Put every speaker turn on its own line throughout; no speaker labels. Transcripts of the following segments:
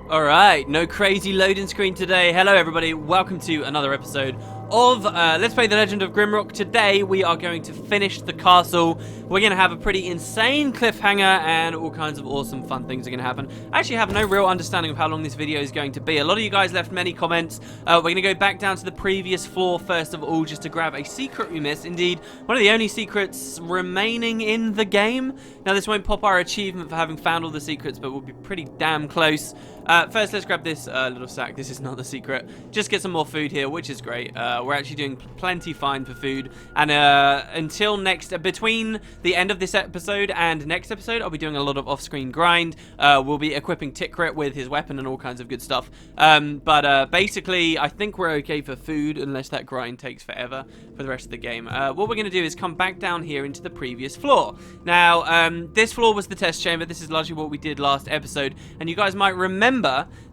Alright, no crazy loading screen today. Hello everybody, welcome to another episode of Let's Play The Legend of Grimrock. Today we are going to finish the castle. We're going to have a pretty insane cliffhanger and all kinds of awesome fun things are going to happen. I actually have no real understanding of how long this video is going to be. A lot of you guys left many comments. We're going to go back down to the previous floor first of all just to grab a secret we missed. Indeed, one of the only secrets remaining in the game. Now this won't pop our achievement for having found all the secrets, but we'll be pretty damn close. First, let's grab this little sack. This is not the secret. Just get some more food here, which is great. We're actually doing plenty fine for food. And until between the end of this episode and next episode, I'll be doing a lot of off-screen grind. We'll be equipping Tikrit with his weapon and all kinds of good stuff. But basically, I think we're okay for food unless that grind takes forever for the rest of the game. What we're going to do is come back down here into the previous floor. Now, this floor was the test chamber. This is largely what we did last episode. And you guys might remember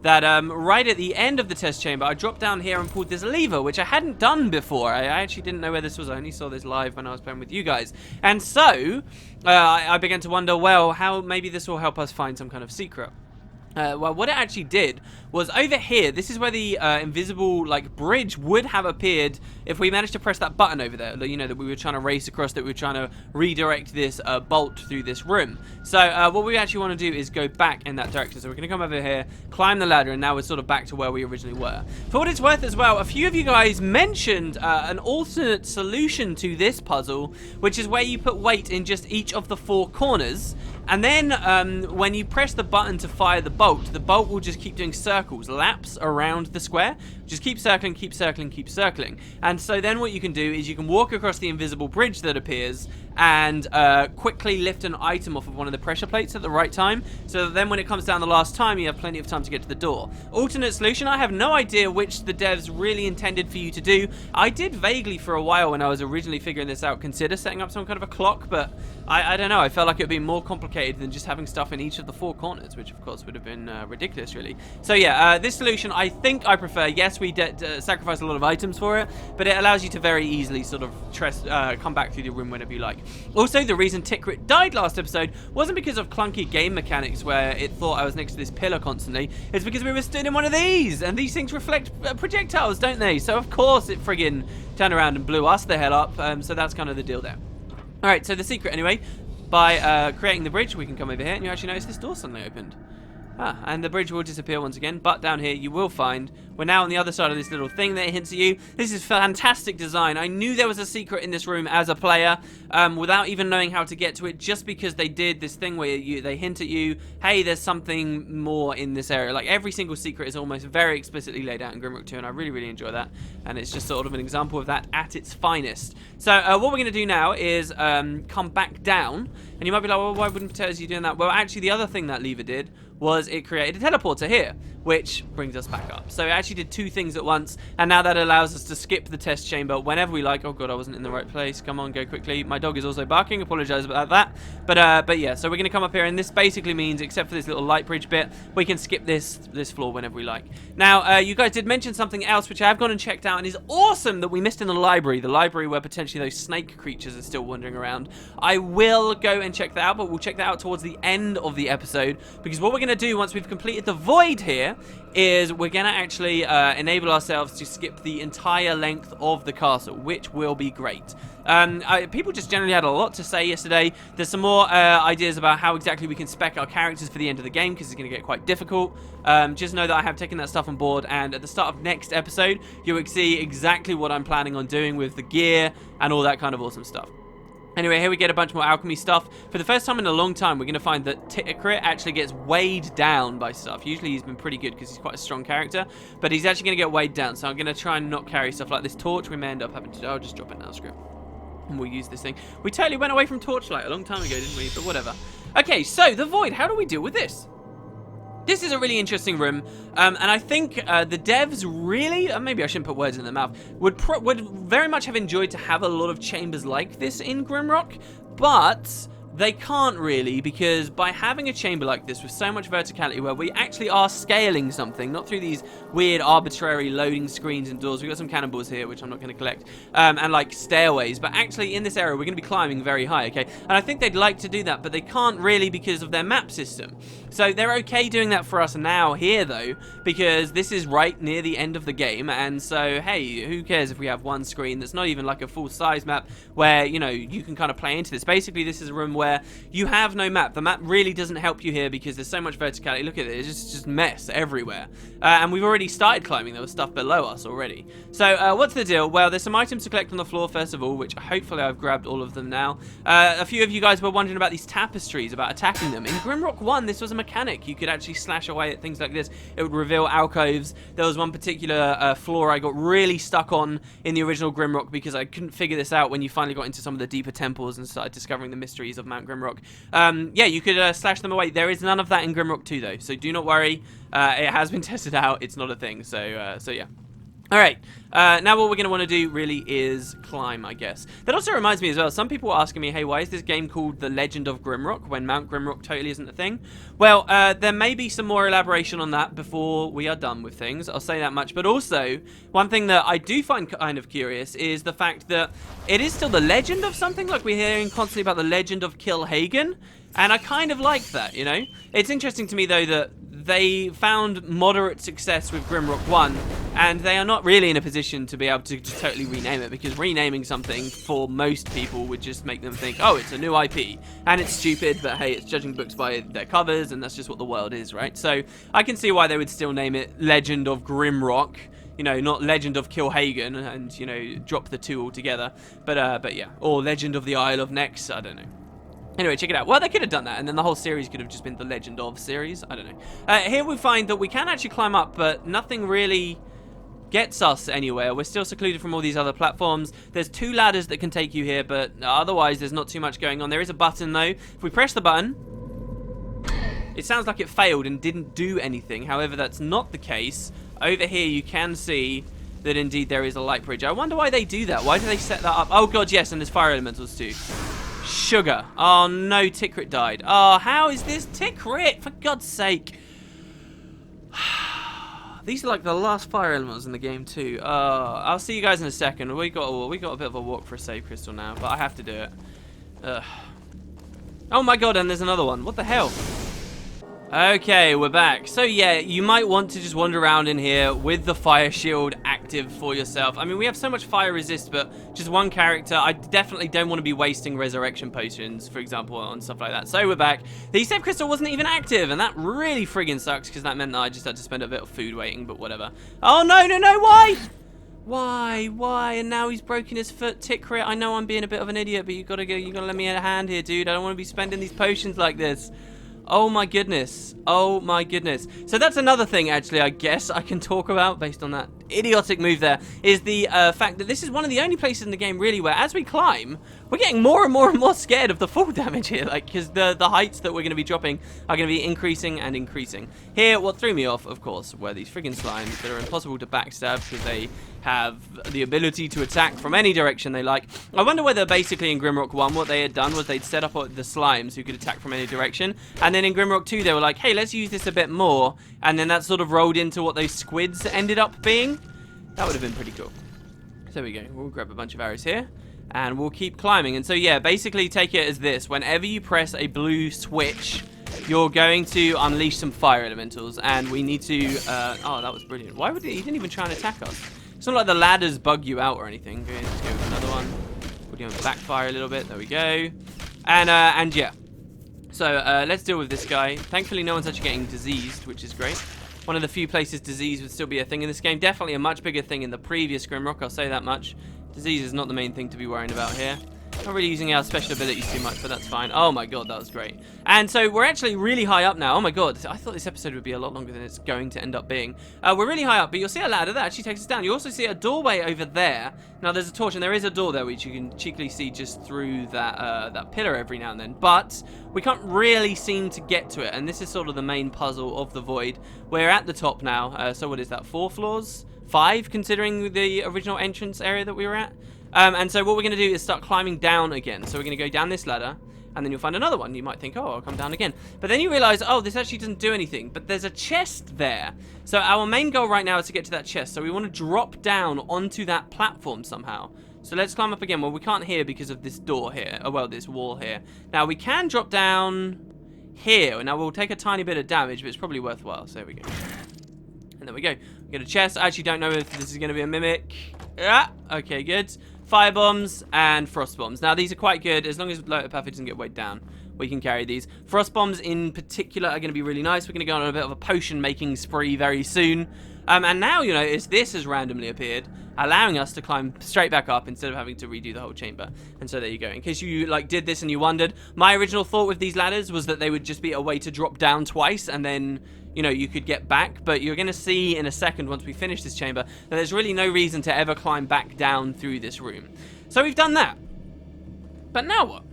that right at the end of the test chamber, I dropped down here and pulled this lever, which I hadn't done before. I actually didn't know where this was. I only saw this live when I was playing with you guys. And so, I began to wonder, well, how maybe this will help us find some kind of secret. Well, what it actually did was over here, this is where the invisible, bridge would have appeared if we managed to press that button over there, you know, that we were trying to race across, that we were trying to redirect this bolt through this room. So, what we actually want to do is go back in that direction. So, we're going to come over here, climb the ladder, and now we're sort of back to where we originally were. For what it's worth as well, a few of you guys mentioned an alternate solution to this puzzle, which is where you put weight in just each of the four corners, and then when you press the button to fire the bolt will just keep doing circles, laps around the square. Just keep circling, keep circling, keep circling. And so then what you can do is you can walk across the invisible bridge that appears and quickly lift an item off of one of the pressure plates at the right time, so that then when it comes down the last time, you have plenty of time to get to the door. Alternate solution, I have no idea which the devs really intended for you to do. I did vaguely for a while when I was originally figuring this out consider setting up some kind of a clock, but I don't know, I felt like it would be more complicated than just having stuff in each of the four corners, which of course would have been ridiculous really. So yeah, this solution I think I prefer. Yes, we sacrifice a lot of items for it, but it allows you to very easily sort of come back through the room whenever you like. Also, the reason Tikrit died last episode wasn't because of clunky game mechanics where it thought I was next to this pillar constantly. It's because we were stood in one of these, and these things reflect projectiles, don't they? So of course it friggin' turned around and blew us the hell up, so that's kind of the deal there. Alright, so the secret anyway, by creating the bridge, we can come over here, and you actually notice this door suddenly opened. And the bridge will disappear once again, but down here you will find we're now on the other side of this little thing that hints at you. This is fantastic design. I knew there was a secret in this room as a player without even knowing how to get to it, just because they did this thing where they hint at you, hey, there's something more in this area. Like every single secret is almost very explicitly laid out in Grimrock 2, and I really, really enjoy that. And it's just sort of an example of that at its finest. So what we're going to do now is come back down, and you might be like, well, why wouldn't it tell us you doing that? Well, actually, the other thing that lever did was it created a teleporter here, which brings us back up. So it actually did two things at once, and now that allows us to skip the test chamber whenever we like. Oh god, I wasn't in the right place. Come on, go quickly. My dog is also barking. Apologize about that. But yeah, so we're going to come up here, and this basically means, except for this little light bridge bit, we can skip this floor whenever we like. Now, you guys did mention something else, which I have gone and checked out, and is awesome that we missed in the library where potentially those snake creatures are still wandering around. I will go and check that out, but we'll check that out towards the end of the episode, because what we're going to do once we've completed the void here is we're going to actually enable ourselves to skip the entire length of the castle, which will be great. People just generally had a lot to say yesterday. There's some more ideas about how exactly we can spec our characters for the end of the game, because it's going to get quite difficult. Just know that I have taken that stuff on board, and at the start of next episode, you will see exactly what I'm planning on doing with the gear and all that kind of awesome stuff. Anyway, here we get a bunch more alchemy stuff. For the first time in a long time, we're going to find that Tikrit actually gets weighed down by stuff. Usually he's been pretty good because he's quite a strong character, but he's actually going to get weighed down. So I'm going to try and not carry stuff like this torch. We may end up having to... I'll just drop it now, screw it. And we'll use this thing. We totally went away from torchlight a long time ago, didn't we? But whatever. Okay, so the void. How do we deal with this? This is a really interesting room, and I think the devs really, maybe I shouldn't put words in their mouth, would very much have enjoyed to have a lot of chambers like this in Grimrock, but They can't really, because by having a chamber like this with so much verticality where we actually are scaling something, not through these weird arbitrary loading screens and doors. We've got some cannonballs here, which I'm not going to collect, and like stairways, but actually in this area we're going to be climbing very high, okay? And I think they'd like to do that, but they can't really because of their map system. So they're okay doing that for us now here though, because this is right near the end of the game, and so hey, who cares if we have one screen that's not even like a full size map where, you know, you can kind of play into this. Basically this is a room where you have no map. The map really doesn't help you here because there's so much verticality. Look at it, it's just mess everywhere. And we've already started climbing. There was stuff below us already. So what's the deal? Well, there's some items to collect on the floor first of all, which hopefully I've grabbed all of them now. A few of you guys were wondering about these tapestries, about attacking them. In Grimrock 1, this was a mechanic. You could actually slash away at things like this. It would reveal alcoves. There was one particular floor I got really stuck on in the original Grimrock because I couldn't figure this out when you finally got into some of the deeper temples and started discovering the mysteries of Mount Grimrock. Yeah, you could slash them away. There is none of that in Grimrock 2 though, so do not worry. It has been tested out. It's not a thing. So yeah. All right. Now what we're going to want to do really is climb, I guess. That also reminds me as well, some people were asking me, hey, why is this game called The Legend of Grimrock when Mount Grimrock totally isn't a thing? Well, there may be some more elaboration on that before we are done with things. I'll say that much. But also, one thing that I do find kind of curious is the fact that it is still the legend of something. Like we're hearing constantly about the legend of Kilhagen. And I kind of like that, you know? It's interesting to me, though, that they found moderate success with Grimrock 1, and they are not really in a position to be able to just totally rename it, because renaming something for most people would just make them think, oh, it's a new IP, and it's stupid, but hey, it's judging books by their covers, and that's just what the world is, right? So I can see why they would still name it Legend of Grimrock, you know, not Legend of Kilhagen, and, you know, drop the two altogether, but yeah, or Legend of the Isle of Nex, I don't know. Anyway, check it out. Well, they could have done that, and then the whole series could have just been the Legend of series. I don't know. Here we find that we can actually climb up, but nothing really gets us anywhere. We're still secluded from all these other platforms. There's 2 ladders that can take you here, but otherwise there's not too much going on. There is a button, though. If we press the button, it sounds like it failed and didn't do anything. However, that's not the case. Over here, you can see that indeed there is a light bridge. I wonder why they do that. Why do they set that up? Oh, God, yes, and there's fire elementals, too. Sugar. Oh no, Tikrit died. Oh, how is this Tikrit? For God's sake. These are like the last fire elementals in the game too. I'll see you guys in a second. We got a bit of a walk for a save crystal now, but I have to do it. Oh my God, and there's another one. What the hell? Okay, we're back. So yeah, you might want to just wander around in here with the fire shield active for yourself. I mean, we have so much fire resist, but just one character. I definitely don't want to be wasting resurrection potions, for example, on stuff like that. So we're back. The save crystal wasn't even active, and that really friggin' sucks, because that meant that I just had to spend a bit of food waiting, but whatever. Oh, no, why? Why? And now he's broken his foot, Tikrit. I know I'm being a bit of an idiot, but you gotta let me in a hand here, dude. I don't want to be spending these potions like this. Oh my goodness. Oh my goodness. So that's another thing, actually, I guess I can talk about based on that idiotic move there, is the fact that this is one of the only places in the game, really, where as we climb, we're getting more and more scared of the fall damage here, like, because the heights that we're going to be dropping are going to be increasing and increasing. Here, what threw me off, of course, were these friggin' slimes that are impossible to backstab because they have the ability to attack from any direction they like. I wonder whether basically in Grimrock 1 what they had done was they'd set up the slimes who could attack from any direction, and then in Grimrock 2 they were like, hey, let's use this a bit more, and then that sort of rolled into what those squids ended up being. That would have been pretty cool. So there we go. We'll grab a bunch of arrows here, and we'll keep climbing. And so yeah, basically take it as this. Whenever you press a blue switch, you're going to unleash some fire elementals, and we need to... oh, that was brilliant. Why would he didn't even try and attack us? It's not like the ladders bug you out or anything. Okay, let's go with another one. We're going to backfire a little bit. There we go. And yeah. So let's deal with this guy. Thankfully, no one's actually getting diseased, which is great. One of the few places disease would still be a thing in this game. Definitely a much bigger thing in the previous Grimrock, I'll say that much. Disease is not the main thing to be worrying about here. Not really using our special abilities too much, but that's fine. Oh my god, that was great. And so we're actually really high up now. Oh my god, I thought this episode would be a lot longer than it's going to end up being. We're really high up, but you'll see a ladder that actually takes us down. You also see a doorway over there. Now there's a torch, and there is a door there which you can cheekily see just through that that pillar every now and then. But we can't really seem to get to it, and this is sort of the main puzzle of the void. We're at the top now. So what is that? 4 floors? 5, considering the original entrance area that we were at. And so what we're going to do is start climbing down again. So we're going to go down this ladder, and then you'll find another one. You might think, oh, I'll come down again. But then you realize, oh, this actually doesn't do anything. But there's a chest there. So our main goal right now is to get to that chest. So we want to drop down onto that platform somehow. So let's climb up again. Well, we can't here because of this door here. Oh, well, this wall here. Now, we can drop down here. Now, we'll take a tiny bit of damage, but it's probably worthwhile. So there we go. And there we go. We get a chest. I actually don't know if this is going to be a mimic. Yeah. Okay, good. Fire bombs and frost bombs. Now, these are quite good. As long as Lotopath doesn't get weighed down, we can carry these. Frost bombs in particular are going to be really nice. We're going to go on a bit of a potion making spree very soon. And now, you notice this has randomly appeared, allowing us to climb straight back up instead of having to redo the whole chamber. And so there you go. In case you did this and you wondered, my original thought with these ladders was that they would just be a way to drop down twice and then, you could get back. But you're going to see in a second, once we finish this chamber, that there's really no reason to ever climb back down through this room. So we've done that. But now what?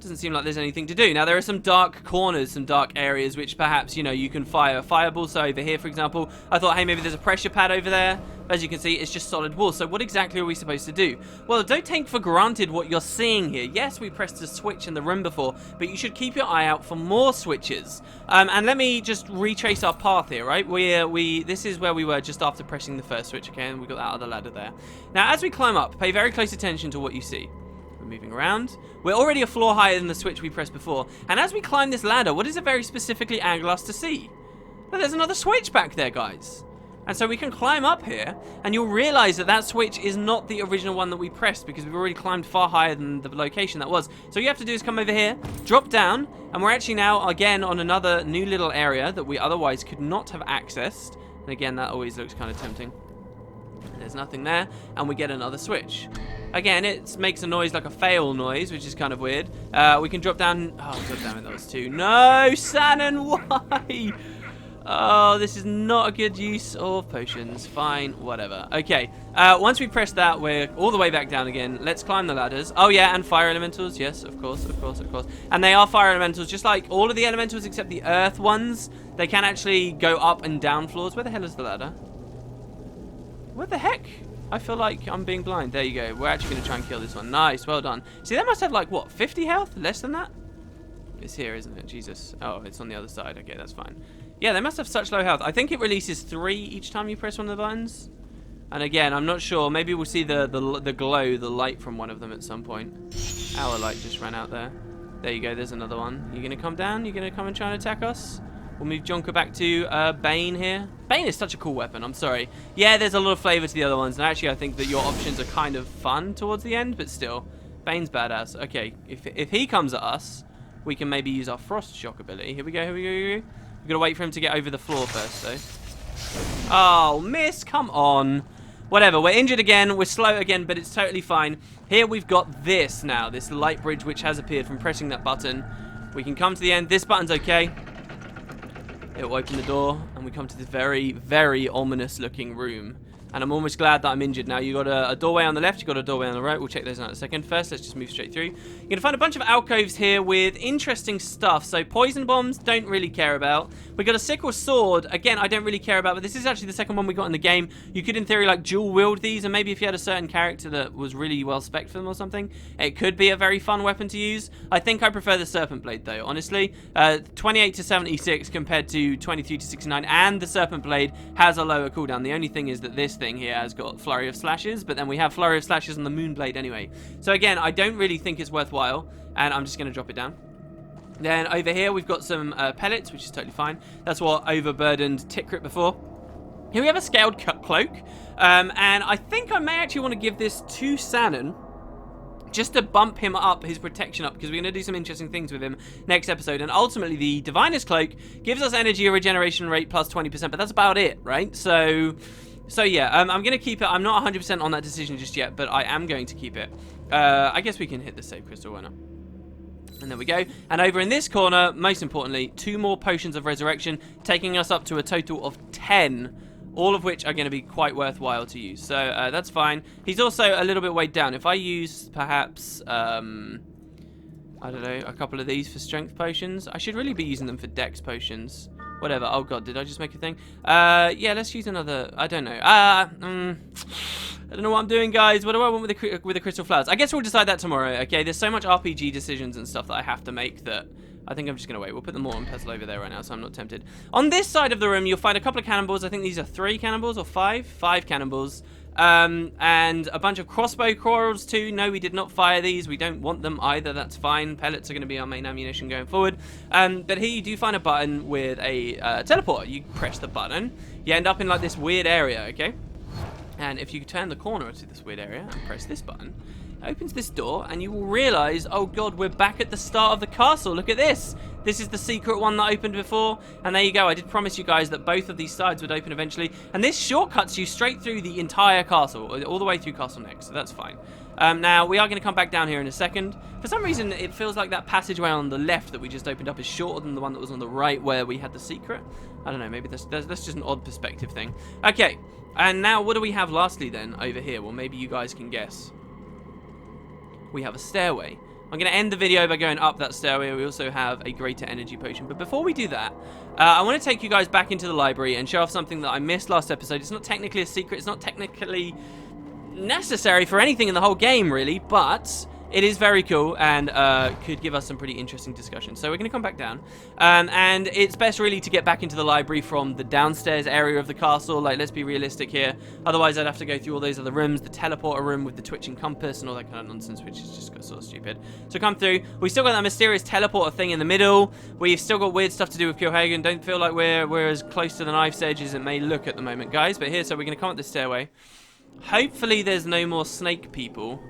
Doesn't seem like there's anything to do. Now, there are some dark corners, some dark areas, which perhaps, you can fire fireballs. So over here, for example, I thought, hey, maybe there's a pressure pad over there. As you can see, it's just solid wall. So what exactly are we supposed to do? Well, don't take for granted what you're seeing here. Yes, we pressed a switch in the room before, but you should keep your eye out for more switches. And let me just retrace our path here, right? This is where we were just after pressing the first switch, okay? And we got that other ladder there. Now, as we climb up, pay very close attention to what you see. Moving around. We're already a floor higher than the switch we pressed before. And as we climb this ladder, what does it very specifically angle us to see? Well, there's another switch back there, guys. And so we can climb up here, and you'll realize that that switch is not the original one that we pressed because we've already climbed far higher than the location that was. So all you have to do is come over here, drop down, and we're actually now, again, on another new little area that we otherwise could not have accessed. And again, that always looks kind of tempting. There's nothing there, and we get another switch. Again, it makes a noise like a fail noise, which is kind of weird. We can drop down. Oh, god damn it, that was two. No, Shannon, why? Oh, this is not a good use of potions. Fine, whatever. Okay, once we press that, we're all the way back down again. Let's climb the ladders. Oh, yeah, and fire elementals. Yes, of course, of course, of course. And they are fire elementals, just like all of the elementals except the earth ones. They can actually go up and down floors. Where the hell is the ladder? What the heck? I feel like I'm being blind. There you go. We're actually going to try and kill this one. Nice. Well done. See, that must have, like, what, 50 health? Less than that? It's here, isn't it? Jesus. Oh, it's on the other side. Okay, that's fine. Yeah, they must have such low health. I think it releases 3 each time you press one of the buttons. And again, I'm not sure. Maybe we'll see the glow, the light from one of them at some point. Our light just ran out there. There you go. There's another one. You going to come down? You going to come and try and attack us? We'll move Jonker back to Bane here. Bane is such a cool weapon, I'm sorry. Yeah, there's a lot of flavor to the other ones, and actually I think that your options are kind of fun towards the end, but still, Bane's badass. Okay, if he comes at us, we can maybe use our Frost Shock ability. Here we go, here we go, here we go. We've got to wait for him to get over the floor first, though. Oh, miss, come on. Whatever, we're injured again, we're slow again, but it's totally fine. Here we've got this now, this light bridge which has appeared from pressing that button. We can come to the end. This button's okay. It will open the door, and we come to this very, very ominous looking room. And I'm almost glad that I'm injured now. You got a doorway on the left, you got a doorway on the right. We'll check those out in a second. First, let's just move straight through. You're gonna find a bunch of alcoves here with interesting stuff. So poison bombs, don't really care about. We got a sickle sword. Again, I don't really care about, but this is actually the second one we got in the game. You could, in theory, like dual wield these, and maybe if you had a certain character that was really well spec'd for them or something, it could be a very fun weapon to use. I think I prefer the serpent blade though, honestly. 28 to 76 compared to 23 to 69, and the serpent blade has a lower cooldown. The only thing is that this thing here has got flurry of slashes, but then we have flurry of slashes on the moonblade anyway. So again, I don't really think it's worthwhile, and I'm just going to drop it down. Then over here we've got some pellets, which is totally fine. That's what overburdened Tikrit before. Here we have a scaled cloak, and I think I may actually want to give this to Shannon, just to bump him up, his protection up, because we're going to do some interesting things with him next episode. And ultimately, the Diviner's Cloak gives us energy regeneration rate plus 20%, but that's about it, right? So yeah, I'm going to keep it. I'm not 100% on that decision just yet, but I am going to keep it. I guess we can hit the save crystal, why not? And there we go. And over in this corner, most importantly, 2 more potions of resurrection, taking us up to a total of 10. All of which are going to be quite worthwhile to use. So that's fine. He's also a little bit weighed down. If I use perhaps, I don't know, a couple of these for strength potions. I should really be using them for dex potions. Whatever. Oh god, did I just make a thing? Yeah, let's use another. I don't know. I don't know what I'm doing, guys. What do I want with the crystal flowers? I guess we'll decide that tomorrow. Okay, there's so much RPG decisions and stuff that I have to make that I think I'm just gonna wait. We'll put the mortar and pestle over there right now, so I'm not tempted. On this side of the room, you'll find a couple of cannonballs. I think these are 3 cannonballs or 5. 5 cannonballs. And a bunch of crossbow corals too. No, we did not fire these. We don't want them either. That's fine. Pellets are going to be our main ammunition going forward. But here you do find a button with a teleporter. You press the button. You end up in like this weird area, okay? And if you turn the corner to this weird area and press this button, it opens this door and you will realize, oh god, we're back at the start of the castle. Look at this. This is the secret one that opened before. And there you go. I did promise you guys that both of these sides would open eventually. And this shortcuts you straight through the entire castle, all the way through Castle Next, so that's fine. Now, we are going to come back down here in a second. For some reason, it feels like that passageway on the left that we just opened up is shorter than the one that was on the right where we had the secret. I don't know, maybe that's just an odd perspective thing. Okay, and now what do we have lastly then over here? Well, maybe you guys can guess. We have a stairway. I'm going to end the video by going up that stairway. We also have a greater energy potion. But before we do that, I want to take you guys back into the library and show off something that I missed last episode. It's not technically a secret. It's not technically necessary for anything in the whole game, really. But it is very cool and could give us some pretty interesting discussion. So we're going to come back down. And it's best really to get back into the library from the downstairs area of the castle. Like, let's be realistic here. Otherwise, I'd have to go through all those other rooms. The teleporter room with the twitching compass and all that kind of nonsense, which is just sort of stupid. So come through. We've still got that mysterious teleporter thing in the middle. We've still got weird stuff to do with Kjellhagen. Don't feel like we're as close to the knife's edge as it may look at the moment, guys. But here, so we're going to come up this stairway. Hopefully, there's no more snake people.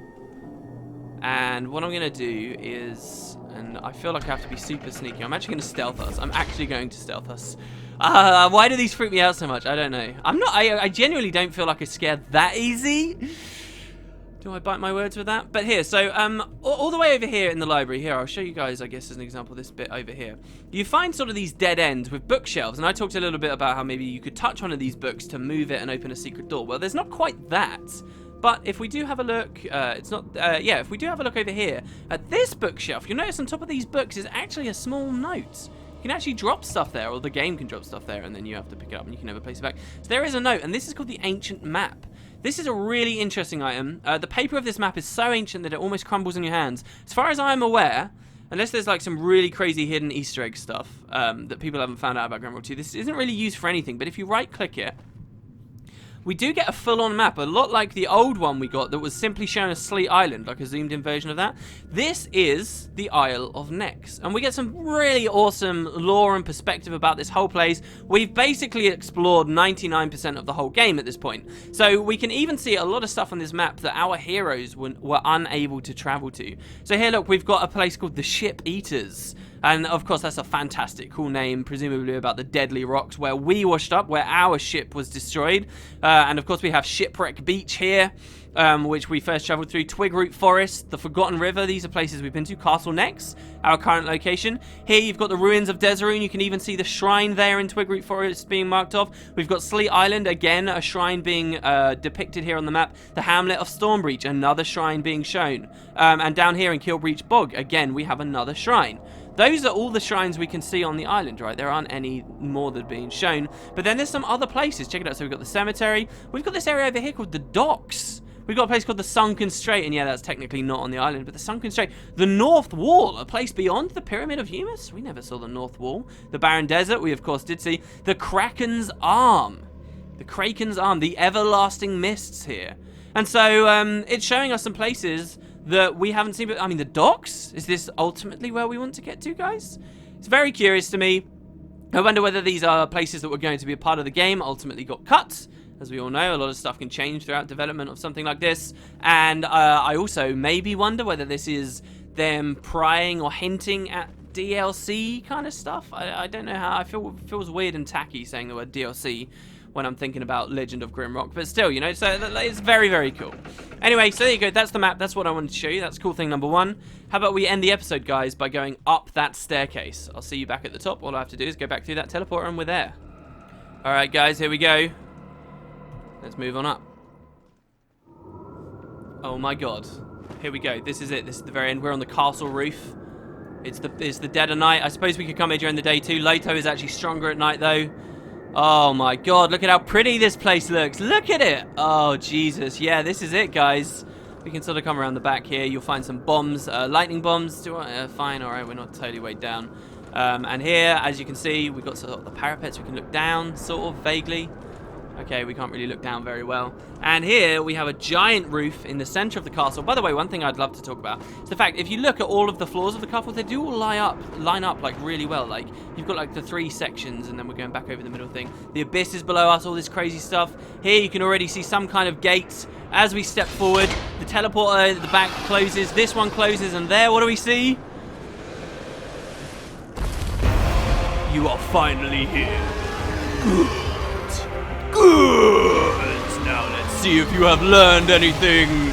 And what I'm going to do is, and I feel like I have to be super sneaky, I'm actually going to stealth us. I'm actually going to stealth us. Why do these freak me out so much? I don't know. I genuinely don't feel like I'm scared that easy. Do I bite my words with that? But here, so all the way over here in the library, here, I'll show you guys, I guess, as an example, this bit over here. You find sort of these dead ends with bookshelves, and I talked a little bit about how maybe you could touch one of these books to move it and open a secret door. Well, there's not quite that. But if we do have a look, if we do have a look over here at this bookshelf, you'll notice on top of these books is actually a small note. You can actually drop stuff there, or the game can drop stuff there, and then you have to pick it up and you can never place it back. So there is a note, and this is called the Ancient Map. This is a really interesting item. The paper of this map is so ancient that it almost crumbles in your hands. As far as I'm aware, unless there's like some really crazy hidden Easter egg stuff that people haven't found out about Grimrock 2, this isn't really used for anything, but if you right-click it, we do get a full-on map, a lot like the old one we got that was simply showing a Sleet Island, like a zoomed-in version of that. This is the Isle of Nex, and we get some really awesome lore and perspective about this whole place. We've basically explored 99% of the whole game at this point, so we can even see a lot of stuff on this map that our heroes were unable to travel to. So here, look, we've got a place called the Ship Eaters. And, of course, that's a fantastic, cool name, presumably about the deadly rocks where we washed up, where our ship was destroyed. And, of course, we have Shipwreck Beach here, which we first traveled through. Twigroot Forest, the Forgotten River. These are places we've been to. Castle Nex, our current location. Here you've got the ruins of Desarune. You can even see the shrine there in Twigroot Forest being marked off. We've got Sleet Island, again, a shrine being depicted here on the map. The Hamlet of Stormbreach, another shrine being shown. And down here in Killbreach Bog, again, we have another shrine. Those are all the shrines we can see on the island, right? There aren't any more that are being shown. But then there's some other places. Check it out. So we've got the cemetery. We've got this area over here called the Docks. We've got a place called the Sunken Strait. And yeah, that's technically not on the island, but the Sunken Strait. The North Wall, a place beyond the Pyramid of Humus. We never saw the North Wall. The Barren Desert, we of course did see. The Kraken's Arm. The Kraken's Arm. The Everlasting Mists here. And so it's showing us some places that we haven't seen, but I mean, the docks? Is this ultimately where we want to get to, guys? It's very curious to me. I wonder whether these are places that were going to be a part of the game, ultimately got cut. As we all know, a lot of stuff can change throughout development of something like this. And I also maybe wonder whether this is them prying or hinting at DLC kind of stuff. I don't know how. It feels weird and tacky saying the word DLC when I'm thinking about Legend of Grimrock, but still, you know, so it's very, very cool. Anyway, so there you go, that's the map, that's what I wanted to show you, that's cool thing number one. How about we end the episode, guys, by going up that staircase? I'll see you back at the top. All I have to do is go back through that teleporter and we're there. Alright, guys, here we go. Let's move on up. Oh my god. Here we go, this is it, this is the very end. We're on the castle roof. It's the dead of night. I suppose we could come here during the day too. Loto is actually stronger at night though. Oh my god, look at how pretty this place looks. Look at it. Oh, Jesus. Yeah, this is it, guys. We can sort of come around the back here. You'll find some bombs, lightning bombs. Fine, all right, we're not totally weighed down. And here, as you can see, we've got sort of the parapets. We can look down, sort of, vaguely. Okay, we can't really look down very well. And here we have a giant roof in the center of the castle. By the way, one thing I'd love to talk about is the fact, if you look at all of the floors of the castle, they do all line up like really well. Like, you've got like the 3 sections, and then we're going back over the middle thing. The abyss is below us, all this crazy stuff. Here you can already see some kind of gates. As we step forward, the teleporter at the back closes, this one closes, and there, what do we see? You are finally here. Good. Now let's see if you have learned anything.